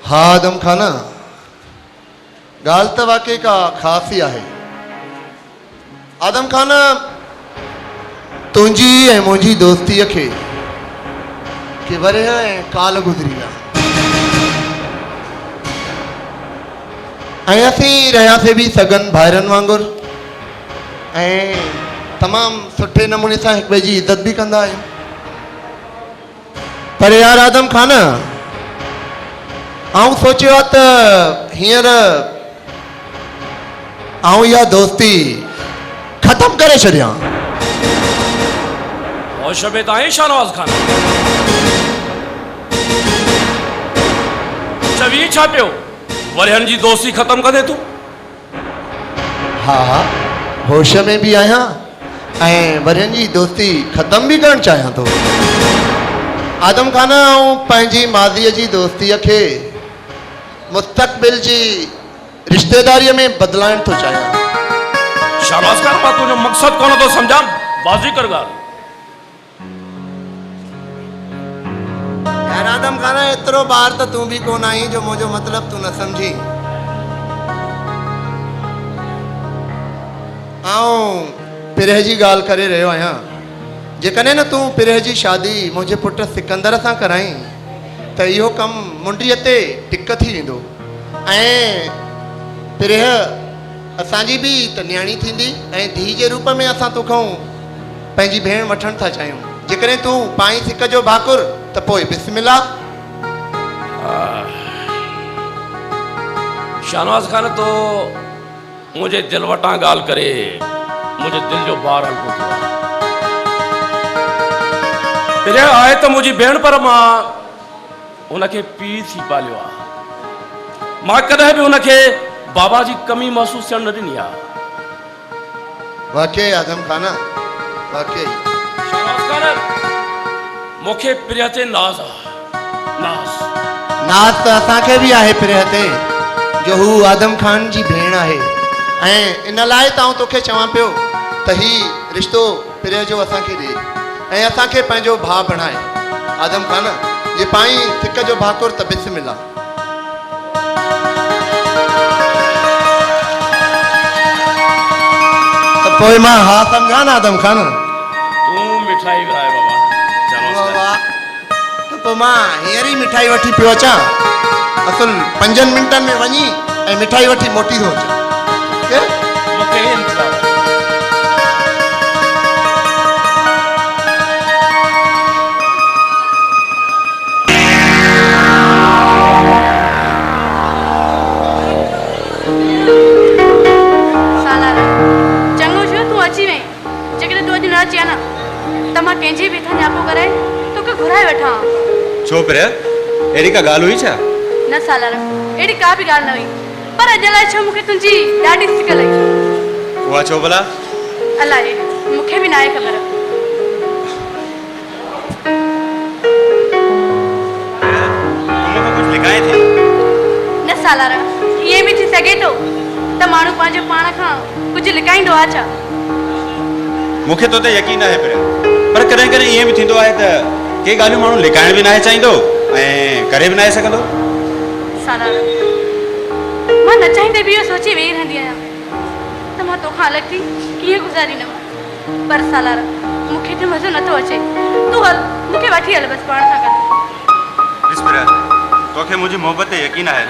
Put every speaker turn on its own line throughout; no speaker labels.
हाँ आदम खाना ॻाल्हि त वाकई का ख़ासि ई आहे। आदम खाना तुंहिंजी ऐं मुंहिंजी दोस्तीअ खे के वरह ऐं काल गुज़री विया ऐं असीं रहियासीं बि सगन भाइरनि वांगुरु ऐं तमामु सुठे नमूने सां हिक ॿिए जी इज़त बि कंदा आहियूं। पर यार आदम खाना आऊं सोचियो आहे त हींअर आऊं इहा दोस्ती ख़तमु करे छॾियां।
होश में तो आहे शाहनवाज़ खान। चवी छा पियो वरहनि जी दोस्ती ख़तमु कंदे तूं?
हा होश में भी आहियां ऐं वरहनि जी दोस्ती ख़तमु बि करणु चाहियां थो। आदम खाना आऊं पंहिंजी माज़ीअ जी दोस्तीअ खे मुस्तक़बिल जी रिश्तेदारीअ में बदिलाइण थो चाहियां।
शाहनवाज़ खान मां तुंहिंजो मक़सदु कोन थो सम्झां, वाज़ी कर ॻाल्हि।
यार आदम खाना एतिरो ॿार त तूं बि कोन आहीं जो मुंहिंजो मतिलबु तूं न सम्झी। आऊं पिरह जी ॻाल्हि करे रहियो आहियां। जेकॾहिं न तूं पिरह जी शादी मुंहिंजे पुट सिकंदर सां कराईं त इहो कमु मुंडीअ ते टिक थी वेंदो ऐं पिरह असांजी बि त न्याणी थींदी ऐं धीउ जे रूप में असां तोखां पंहिंजी भेण वठणु था चाहियूं। जेकॾहिं तूं पाई सिक जो भाकुर त पोइ बिस्मिल्लाह।
शाहनवाज़ खान तो मुझे दिल वटां ॻाल्हि करे मुझे दिल जो भार हल्को थियो। पिरह आहे त मुंहिंजी भेण पर मां उनखे पीउ थी पालियो आहे। मां कॾहिं बि उनखे बाबा जी कमी महसूस थियण न ॾिनी आहे।
वाकई आदम खाना वाकई
शाहनवाज़ खान मूंखे पिरह ते नाज़ आहे।
नाज़ त असांखे बि आहे पिरह ते जो हू आदम खान जी भेण आहे ऐं इन लाइ त आऊं तोखे चवां पियो त ही रिश्तो पिरह जो असांखे ॾे ऐं असांखे पंहिंजो भाउ बणाए। आदम खान जे पाई सिक जो भाकुर त बिस्मिल्लाह। त पोइ मां हा सम्झां न आदम खान?
तूं मिठाई विराए बाबा। शाहनवाज़ खान
त पोइ मां हींअर ई मिठाई वठी पियो अचां। असुल 5 मिंटनि में वञी ऐं मिठाई वठी मोटी थो अचां।
मूंखे इंतज़ारु आहे।
चङो थियो तूं अची वहीं। जेकॾहिं तूं अॼु न अचे न त मां कंहिंजी बि हथां न्यापो कराए तोखे घुराए वठां।
छो पिरह अहिड़ी का ॻाल्हि हुई छा?
न सालार अहिड़ी का बि ॻाल्हि न हुई पर अॼु लाइ छो मूंखे तुंहिंजी ॾाढी सिक लॻी।
उहा छो भला?
अलाए मूंखे बि न आहे ख़बर।
मूंखे कुझु लिकाए थी?
न सालार ईअं बि थी सघे थो त माण्हू पंहिंजो पाण खां कुझु लिकाईंदो आहे छा?
मूंखे तो ते यकीन आहे पिरह, पर कॾहिं कॾहिं ईअं बि थींदो आहे त के ॻाल्हियूं माण्हू लिकाइण बि न चाहींदो ऐं करे बि न सघंदो।
सालार मां न चाहींदे बि इहो सोचे वेही रहंदी आहियां त मां तोखां अलॻि थी कीअं गुज़ारींदमि। पर सालार मूंखे त मज़ो नथो अचे। तूं हल मूंखे वठी हल बसि पाण सां गॾु।
ॾिस पिरह तोखे मुंहिंजी मोहबत ते यकीन आहे न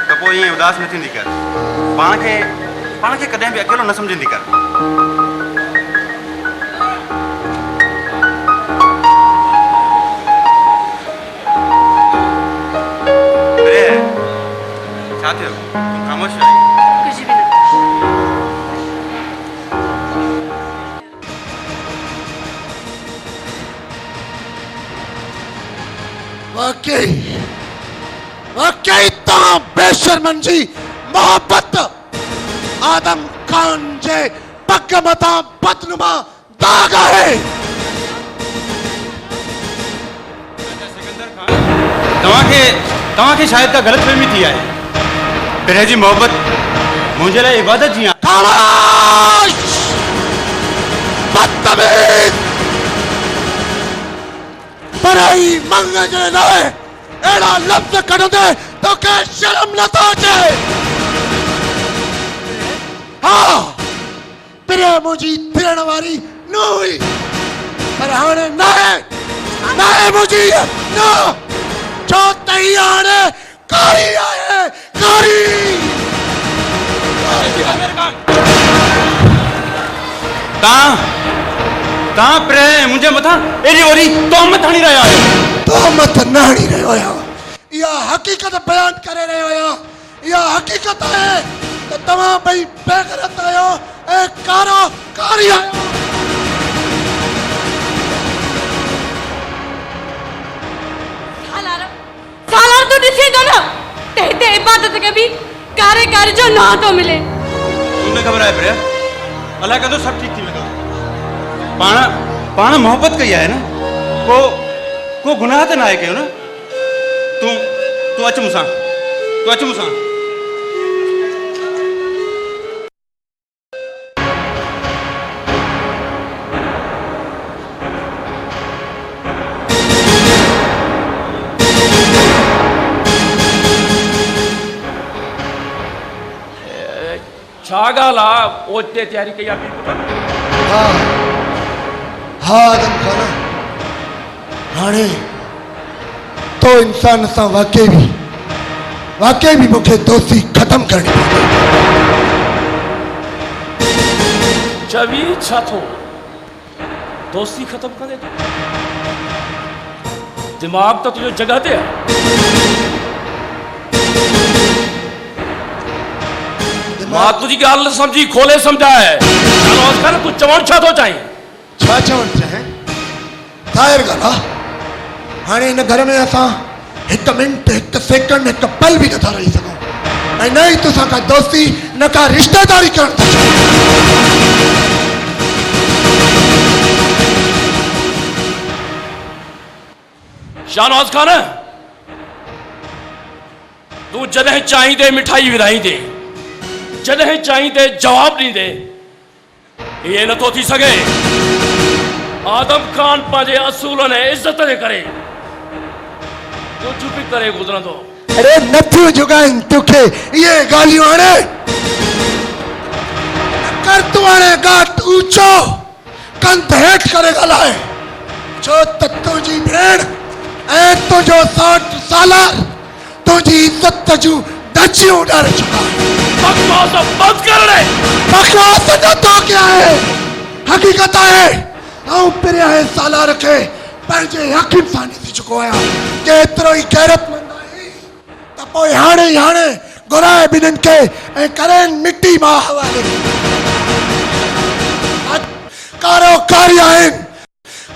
त पोइ ईअं उदास न थींदी कर। पाण खे कॾहिं बि अकेलो न सम्झंदी कर। छा थियो? ख़ामोश रही?
कुझु बि न।
वाकई तव्हां बेशर्मनि जी मोहबत आदम खान जे पग मथां बदनुमा दाग आहे।
तव्हांखे शायदि का ग़लतफ़हमी थी आहे। पिरह जी मोहबत मुंहिंजे लाइ इबादत जी आहे।
बड़ाई मंग जे लाइ एड़ा लफ्ज कढंदे तोखे शर्म न थो अचे? हाँ पिरे मुंहिंजी थियण वारी न हुई पर हाणे न आहे मुंहिंजी न छो त हीअ हाणे कारी आहे कारी।
तव्हां पिरे मुंहिंजे मथां एॾी वॾी तोहमत हणी रहिया आहियो।
तोहमत न हणी रहियो आहियां, इहा हक़ीक़त बयान करे रहियो आहियां। इहा हक़ीक़त आहे त तव्हां ॿई बेग़ैरत आहियो ऐं कारो कारी आहियो।
सालार तू ॾिसी थो न त हिते इबादत खे बि कारे कार जो ना थो मिले।
तूं न ख़बर आहे प्रिया, अलाए कदो सभु ठीक थी वेंदो। पाण मोहब्बत कई आहे न, को गुनाह त न आहे कयो न। तूं अच मूंसां।
छा ॻाल्हि आहे? ओचिते तयारी कई आहे पुट?
हाँ आदम खाना, हाणे तो इंसान सां वाकई भी मूंखे दोस्ती ख़त्म करणी पवंदी।
चवी छा थो दोस्ती ख़त्म करे थो? दिमाग़ त तुंहिंजो जॻह ते आहे। मां तुंहिंजी ॻाल्हि सम्झी खोले सम्झाए तूं चवण छा थो चाहीं?
छा चवण चाहे? ज़ाहिर ॻाल्हि आहे हाणे हिन घर में असां हिकु मिंट हिकु सेकंड हिकु पल बि नथा रही सघूं ऐं न ई तोसां का दोस्ती न का रिश्तेदारी करण था चाहियूं।
शाहनवाज़ खान, तूं जॾहिं चाहींदे मिठाई विराईंदे, जॾहिं चाहींदे जवाब ॾींदे, ये नथो थी सघे। आदम खान पंहिंजे असूलनि ऐं इज़त जे करे कुझु बि करे गुज़रंदो।
अरे नथियूं जुगाइन तोखे ये ॻाल्हियूं हाणे कर। तूं हाणे घाट ऊंचो कंध हेठि करे ॻाल्हाए, छो त तुंहिंजी भेण ऐं तुंहिंजो सौट सालार तुंहिंजी इज़त जूं धज्जियूं उॾारे चुका।
बकवास बंद कर रे।
बकवास न तो क्या है, हकीकत है। आऊं पिरिया है सालार खे पंहिंजे हकीम सां ॾिसी चुको आहियां कि एतिरो ई गैरतमंद आहे त पोइ हाणे घुराए ॿिन्हिनि खे ऐं करेनि मिटी मां हवाले।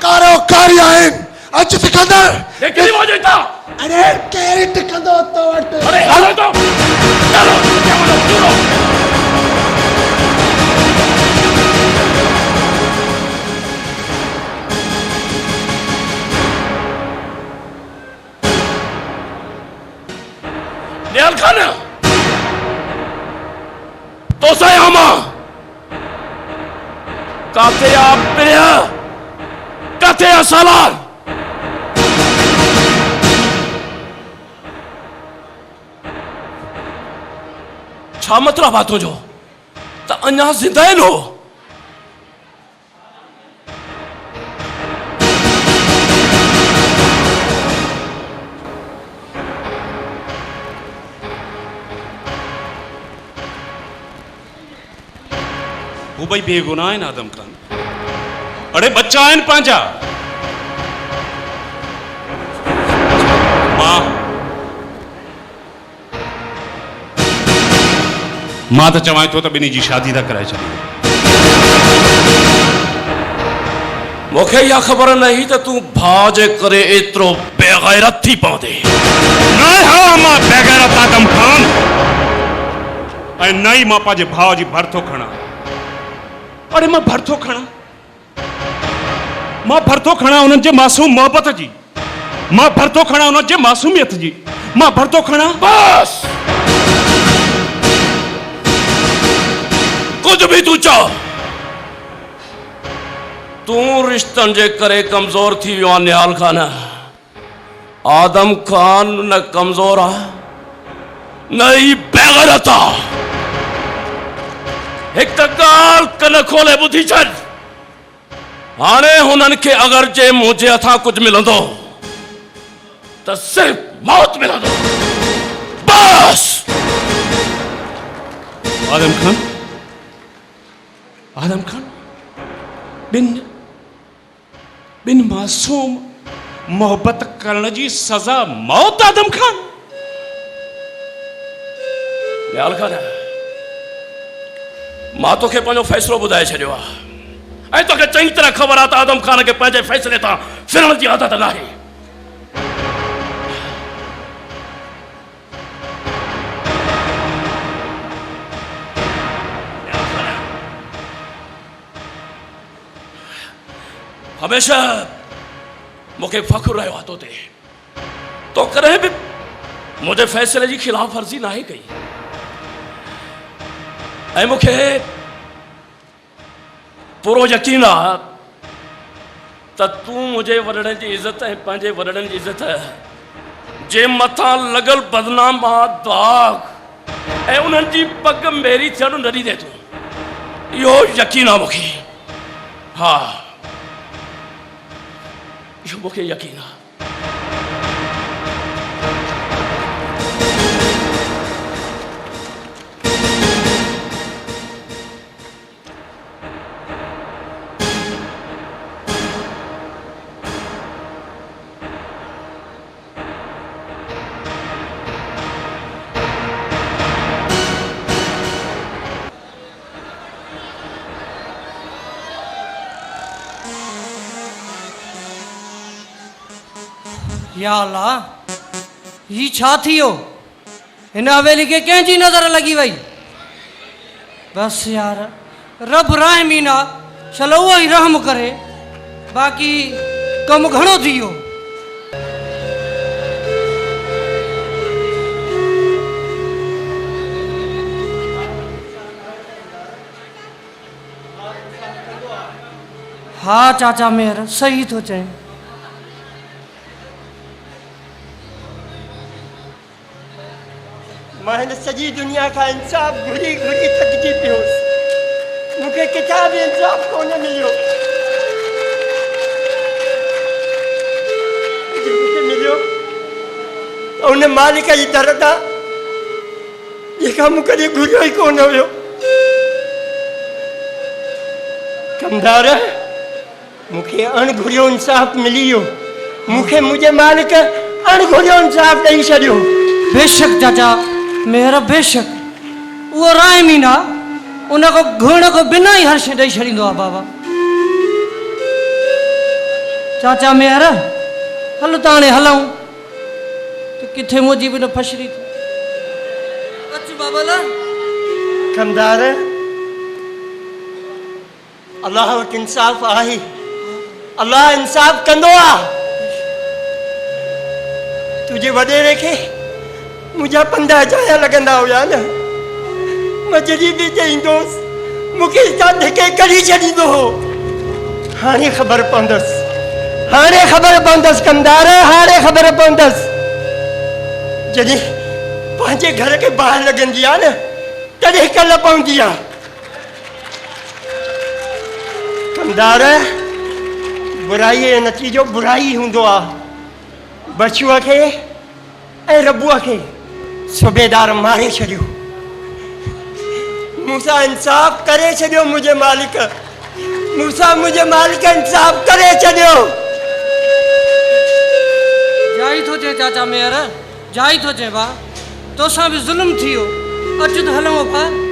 कारोकारी आहिनि। अच सिकंदर।
केॾी मौज था?
अरे केरु टिकंदो तो वटि?
अरे हलो तो चलो चलो। निहाल खान तो से हमा काथे आप प्रिया काथे सालार छा मतलब बातों जो त अञा ज़िंदा आहिनि हो?
वो भाई बेगुनाह आहिनि आदम खान। अड़े बच्चा आहिनि पंहिंजा। मां त चवां थो त ॿिन्ही जी शादी था कराए छॾियो।
मूंखे इहा ख़बर न हुई त तूं भाउ जे करे एतिरो बेगैरत थी पवंदे।
न हा मां बेगैरत आदम खान ऐं न ई मां पंहिंजे भाउ जी भरथो खणा। अड़े मां भरथो खणा उन्हनि जे मासूम मोहबत जी, मां भरथो खणा उन्हनि जे मासूमियत जी, मां भरथो खणा।
बस कुछ भी तू चओ, तू रिश्तनि जे करे कमज़ोर थी वियो आहे निहाल खान। आदम खान न कमज़ोर आहे न ही बेग़ैरत आहे। हिकु ॻाल्हि कन खोले ॿुधी छॾ, हाणे हुननि खे अगरि जे मुंहिंजे हथां कुझु मिलंदो त सिर्फ़ मौत मिलंदो बस।
आदम खान बिन मासूम मोहब्बत करण जी सज़ा मौत। आदम खान
ॻाल्हि कान्हे, मां तोखे पंहिंजो फ़ैसिलो ॿुधाए छॾियो आहे ऐं तोखे चङी तरह ख़बर आहे त आदम खान खे पंहिंजे फ़ैसिले तां फिरण जी आदत नाहे। हमेशा मूंखे फ़ख्रु रहियो आहे तो ते, तो कॾहिं बि मुंहिंजे फ़ैसिले जी ख़िलाफ़ वर्ज़ी नाहे कई ऐं मूंखे पूरो यकीन आहे त तूं मुंहिंजे वॾड़नि जी इज़त ऐं पंहिंजे वॾड़नि जी इज़त जे मथां लॻल बदनामा दाग ऐं उन्हनि जी पग मेरी थियणु न ॾींदे तूं, इहो यकीन आहे मूंखे। हा, इहो मूंखे यकीन आहे।
या अल्लाह, ही छा थियो? हिन हवेली खे कंहिंजी नज़र लॻी वई? बस यार, रब रहमीन आहे, चलो उहो ई रहम करे, बाक़ी कमु घणो थी वियो। हा चाचा मेहर सही थो चए।
मां हिन सॼी दुनिया खां इंसाफ़ घुरी घुरी थकिजी पियोसि, मूंखे किथां बि इंसाफ़ कोन मिलियो। मूंखे मिलियो त उन मालिक जी दर तां जेका मूं कॾहिं घुरियो ई कोन हुयो। कमदार, मूंखे अणघुरियो इंसाफ़ मिली वियो, मूंखे मुंहिंजे मालिक अणघुरियो इंसाफ़ ॾेई छॾियो।
बेशक चाचा मेहर, बेशक उहो रहमीन आहे, उन खां घुरण खां बिना ई हर शइ ॾेई छॾींदो आहे। बाबा चाचा मेहर, हल त हाणे हलूं, त किथे मुंहिंजी बि न फशरी थी। अच बाबा ला।
कमदार, अल्लाह वटि इंसाफ़ आहे, अल्लाह इंसाफ़ कंदो आहे। तुंहिंजे वॾेरे खे मुंहिंजा पंध अजाया लॻंदा हुया न, मां जॾहिं बि चईंदुसि मूंखे हितां धिके कढी छॾींदो हो। हाणे ख़बर पवंदसि, हाणे ख़बर पवंदसि कमदार, हाणे ख़बर पवंदसि। जॾहिं पंहिंजे घर खे बाहि लॻंदी आहे न, तॾहिं कल्ह पवंदी आहे। कमदार, बुराई जो नतीजो बुराई हूंदो आहे। बछुअ खे ऐं रबुअ खे सूबेदार मारे छॾियो, मूंसां इंसाफ़ करे छॾियो। मुंहिंजे मालिक मूंसां मुंहिंजे मालिक इंसाफ़ करे छॾियो।
जाई थो चए चाचा मेहर, जाई थो चए भाउ, तोसां बि ज़ुल्म थी वियो। अच त हलूं भाउ।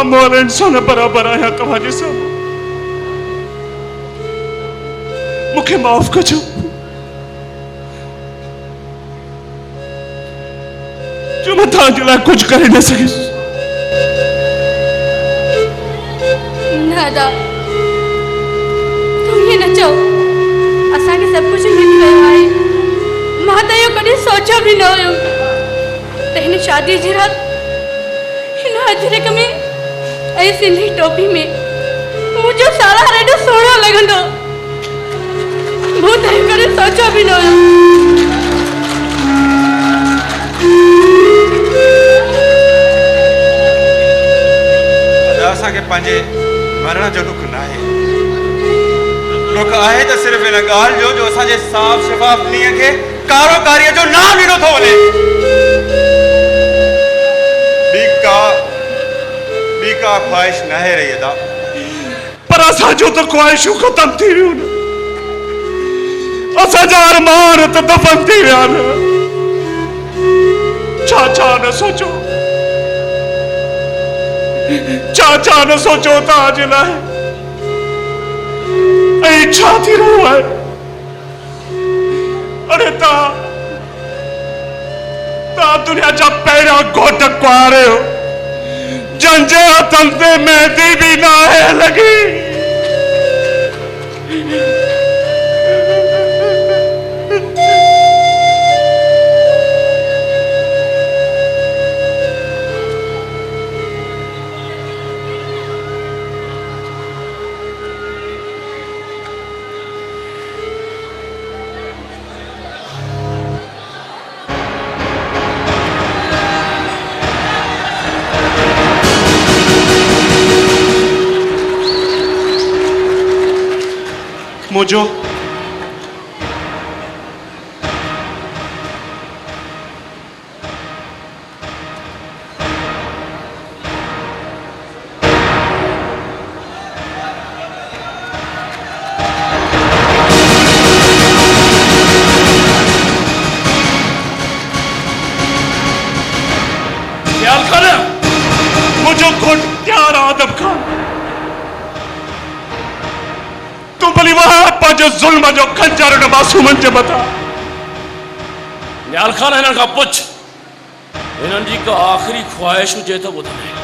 तमाम और इंसान बराबर आया तव्हांजे साम्हूं मूंखे माफ़ कजो जो मां तव्हांजे लाइ कुझु करे न सघियुसि
दादा तुम ये न चओ असांखे सभु कुझु मिली वियो आहे मां त इहो कॾहिं सोचियो बि न हुयो त हिन शादी जी राति हिन अजरक में ऐं सिंधी टोपी में मुंहिंजो सारा एॾो सुहिणो लॻंदो मूं त इहो कॾहिं सोचियो बि न हुयो
असांखे पंहिंजे मरण जो दुख न आहे दुख आहे त सिर्फ़ इन ॻाल्हि जो असांजे साफ़ शफ़ाफ़ ॾींहं खे कारोकारीअ जो नाम ॾिनो थो वञे ॿी का ख़्वाहिश न आहे रही अदा
पर असांजो त ख़्वाहिशूं ख़तम थी वियूं न असांजा अरमान त दफ़न थी विया न छा न सोचो छा न सोचो तव्हांजे लाइ ऐं छा थी रहियो आहे अरे तव्हां दुनिया जा पहिरियां घोट कुआरे हो जंहिंजे हथनि ते मेहंदी बि न आहे लॻी मुझो
ख्याल कर
मुझो घुट त्यार आदम खान तू भली वहां पंहिंजो ज़ुल्म जो खंजर न मासूमनि जे मथां
न्याल खान हिननि खां पुछ हिननि जी का आख़िरी ख़्वाहिश हुजे त ॿुधाए